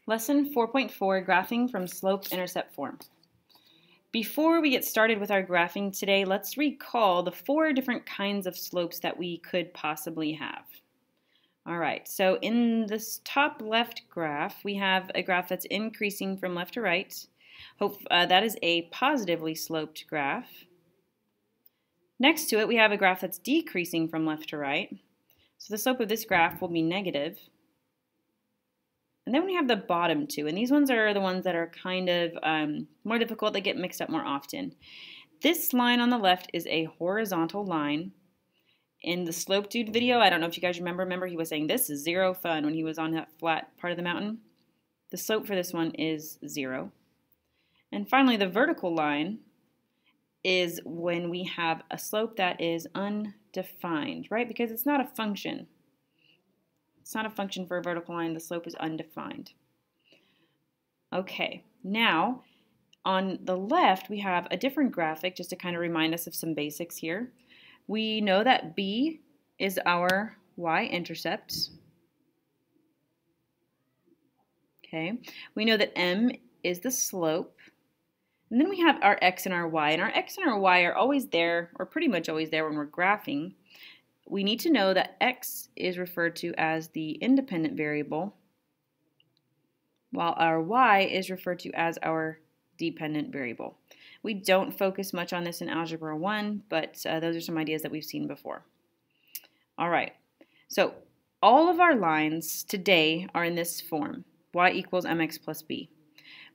Lesson 4.4, Graphing from Slope-Intercept Form. Before we get started with our graphing today, let's recall the 4 different kinds of slopes that we could possibly have. All right, so in this top left graph, we have a graph that's increasing from left to right. That is a positively sloped graph. Next to it, we have a graph that's decreasing from left to right. So the slope of this graph will be negative. And then we have the bottom two, and these ones are the ones that are kind of more difficult. They get mixed up more often. This line on the left is a horizontal line. In the slope dude video, I don't know if you guys remember he was saying this is 0 fun when he was on that flat part of the mountain. The slope for this one is 0. And finally, the vertical line is when we have a slope that is undefined, right? Because it's not a function. It's not a function for a vertical line. The slope is undefined. Okay, now on the left we have a different graphic just to kind of remind us of some basics here. We know that B is our y-intercept. Okay, we know that M is the slope. And then we have our x and our y. And our x and our y are always there, or pretty much always there when we're graphing. We need to know that x is referred to as the independent variable, while our y is referred to as our dependent variable. We don't focus much on this in Algebra 1, but those are some ideas that we've seen before. All right, so all of our lines today are in this form, y equals mx plus b.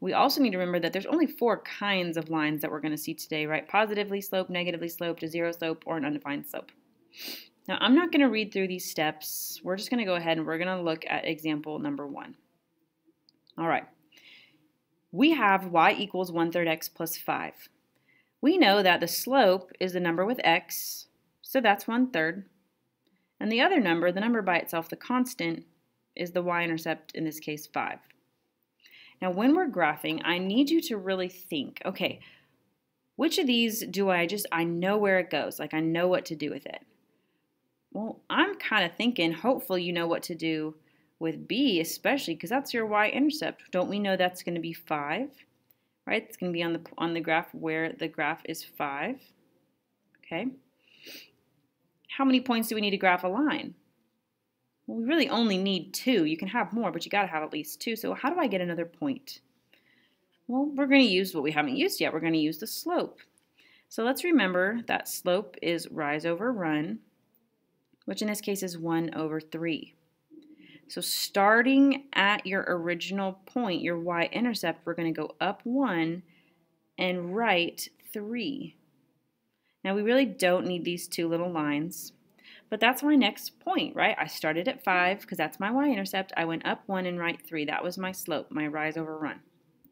We also need to remember that there's only 4 kinds of lines that we're going to see today, right? Positively sloped, negatively sloped, a 0 slope, or an undefined slope. Now, I'm not going to read through these steps. We're just going to go ahead and we're going to look at example number 1. All right. We have y equals 1/3 x plus 5. We know that the slope is the number with x, so that's 1/3. And the other number, the number by itself, the constant, is the y-intercept, in this case 5. Now, when we're graphing, I need you to really think, okay, which of these do I know where it goes, like I know what to do with it. Well, I'm kind of thinking, hopefully you know what to do with B, especially because that's your y-intercept. Don't we know that's going to be 5, right? It's going to be on the graph where the graph is 5, okay? How many points do we need to graph a line? Well, we really only need 2. You can have more, but you got to have at least 2. So how do I get another point? Well, we're going to use what we haven't used yet. We're going to use the slope. So let's remember that slope is rise over run, which in this case is 1/3. So starting at your original point, your y-intercept, we're going to go up 1 and right 3. Now we really don't need these 2 little lines, but that's my next point, right? I started at 5 because that's my y-intercept. I went up 1 and right 3. That was my slope, my rise over run.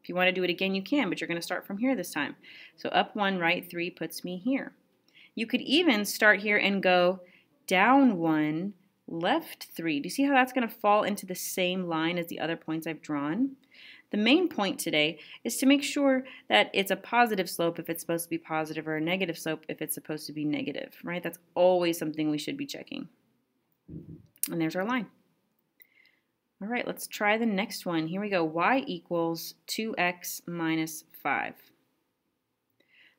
If you want to do it again, you can, but you're going to start from here this time. So up 1, right 3 puts me here. You could even start here and go down 1, left 3. Do you see how that's going to fall into the same line as the other points I've drawn? The main point today is to make sure that it's a positive slope if it's supposed to be positive, or a negative slope if it's supposed to be negative, right? That's always something we should be checking. And there's our line. All right, let's try the next one. Here we go. Y equals 2x minus 5.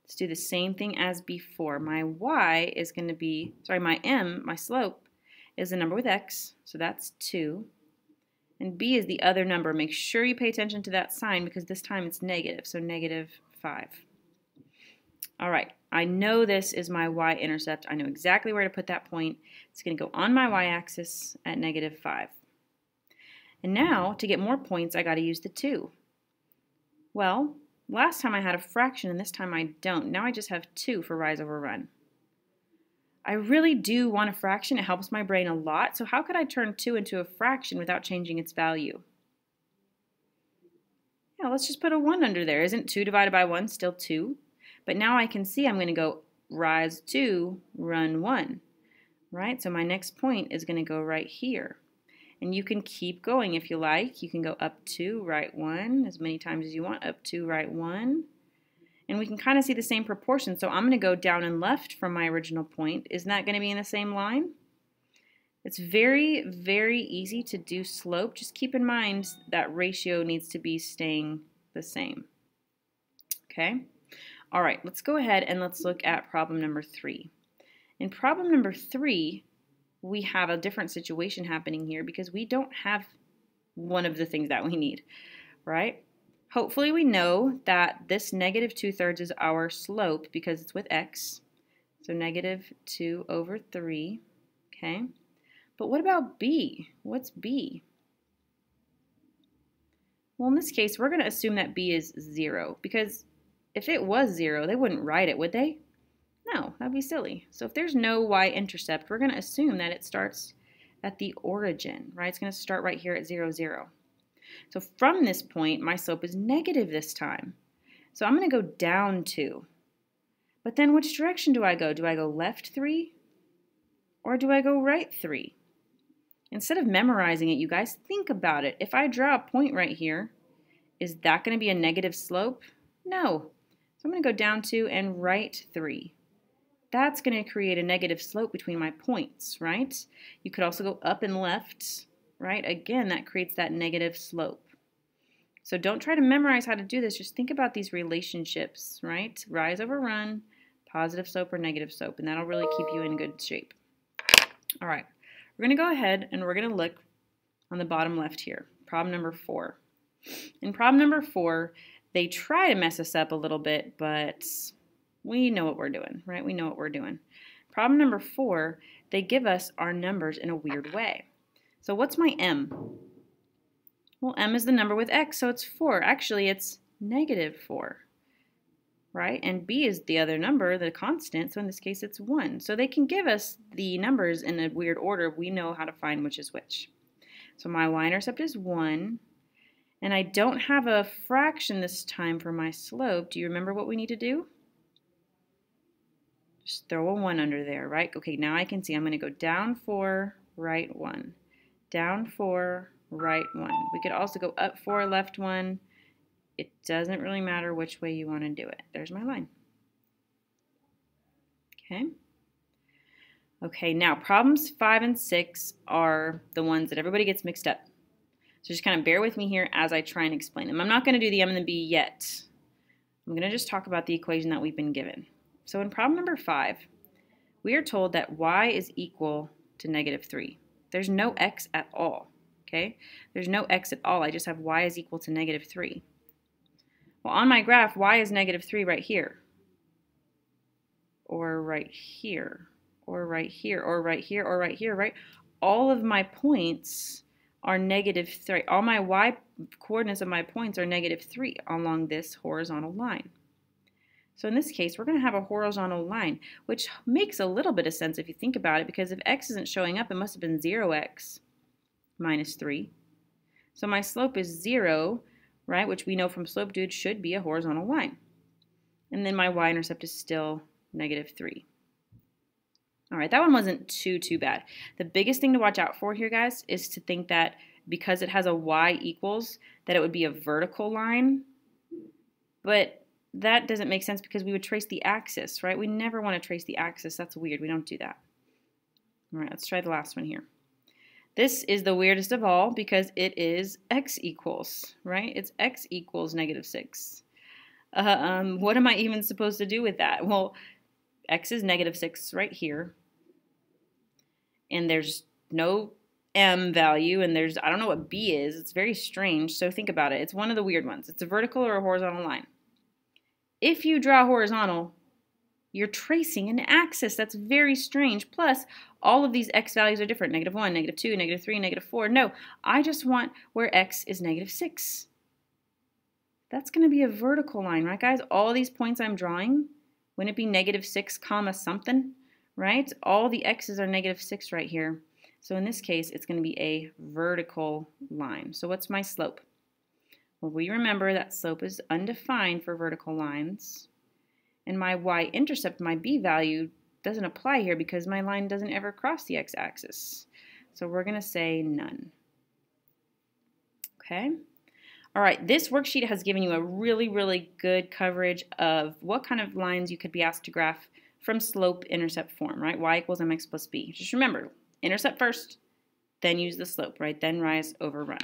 Let's do the same thing as before. My y is going to be, my m, my slope, is the number with x, so that's 2. And b is the other number. Make sure you pay attention to that sign because this time it's negative, so negative 5. All right, I know this is my y-intercept. I know exactly where to put that point. It's going to go on my y-axis at negative 5. And now, to get more points, I got to use the 2. Well, last time I had a fraction, and this time I don't. Now I just have 2 for rise over run. I really do want a fraction. It helps my brain a lot. So how could I turn 2 into a fraction without changing its value? Yeah, let's just put a 1 under there. Isn't 2 divided by 1 still 2? But now I can see I'm going to go rise 2, run 1. Right? So my next point is going to go right here. And you can keep going if you like. You can go up 2, right 1, as many times as you want. Up 2, right 1. And we can kind of see the same proportion. So I'm going to go down and left from my original point. Isn't that going to be in the same line? It's very, very easy to do slope. Just keep in mind that ratio needs to be staying the same. Okay? All right, let's go ahead and let's look at problem number 3. In problem number 3, we have a different situation happening here because we don't have one of the things that we need, right? Hopefully we know that this negative 2/3 is our slope because it's with x. So negative 2 over 3, okay? But what about b? What's b? Well, in this case, we're going to assume that b is 0 because if it was 0, they wouldn't write it, would they? No, that'd be silly. So if there's no y-intercept, we're going to assume that it starts at the origin, right? It's going to start right here at 0, 0. So from this point, my slope is negative this time. So I'm going to go down 2. But then which direction do I go? Do I go left 3 or do I go right 3? Instead of memorizing it, you guys, think about it. If I draw a point right here, is that going to be a negative slope? No. So I'm going to go down 2 and right 3. That's going to create a negative slope between my points, right? You could also go up and left, right? Again, that creates that negative slope. So don't try to memorize how to do this. Just think about these relationships, right? Rise over run, positive slope or negative slope, and that'll really keep you in good shape. All right, we're going to go ahead and we're going to look on the bottom left here, problem number 4. In problem number 4, they try to mess us up a little bit, but we know what we're doing, right? We know what we're doing. Problem number 4, they give us our numbers in a weird way. So what's my m? Well, m is the number with x, so it's 4. Actually, it's negative 4, right? And b is the other number, the constant, so in this case, it's 1. So they can give us the numbers in a weird order. We know how to find which is which. So my y-intercept is 1, and I don't have a fraction this time for my slope. Do you remember what we need to do? Just throw a 1 under there, right? Okay, now I can see I'm going to go down 4, right 1. Down 4, right 1. We could also go up 4, left 1. It doesn't really matter which way you want to do it. There's my line. Okay. Okay, now problems 5 and 6 are the ones that everybody gets mixed up. So just kind of bear with me here as I try and explain them. I'm not going to do the m and the b yet. I'm going to just talk about the equation that we've been given. So in problem number 5, we are told that y is equal to negative 3. There's no x at all, okay? There's no x at all. I just have y is equal to negative 3. Well, on my graph, y is negative 3 right here, or right here, or right here, or right here, or right here, right? All of my points are negative 3. All my y coordinates of my points are negative 3 along this horizontal line. So in this case, we're going to have a horizontal line, which makes a little bit of sense if you think about it, because if x isn't showing up, it must have been 0x minus 3. So my slope is 0, right, which we know from slope dude should be a horizontal line. And then my y-intercept is still negative 3. All right, that one wasn't too bad. The biggest thing to watch out for here, guys, is to think that because it has a y equals, that it would be a vertical line. But that doesn't make sense because we would trace the axis, right? We never want to trace the axis. That's weird. We don't do that. All right, let's try the last one here. This is the weirdest of all because it is x equals, right? It's x equals negative 6. What am I even supposed to do with that? Well, x is negative 6 right here. And there's no m value, and there's, I don't know what b is. It's very strange, so think about it. It's one of the weird ones. It's a vertical or a horizontal line. If you draw horizontal, you're tracing an axis. That's very strange. Plus, all of these x values are different. Negative 1, negative 2, negative 3, negative 4. No, I just want where x is negative 6. That's going to be a vertical line, right, guys? All these points I'm drawing, wouldn't it be negative 6 comma something, right? All the x's are negative 6 right here. So in this case, it's going to be a vertical line. So what's my slope? Well, we remember that slope is undefined for vertical lines. And my y-intercept, my b value, doesn't apply here because my line doesn't ever cross the x-axis. So we're going to say none. Okay? All right, this worksheet has given you a really good coverage of what kind of lines you could be asked to graph from slope-intercept form, right? Y equals mx plus b. Just remember, Intercept first, then use the slope, right? Then rise over run.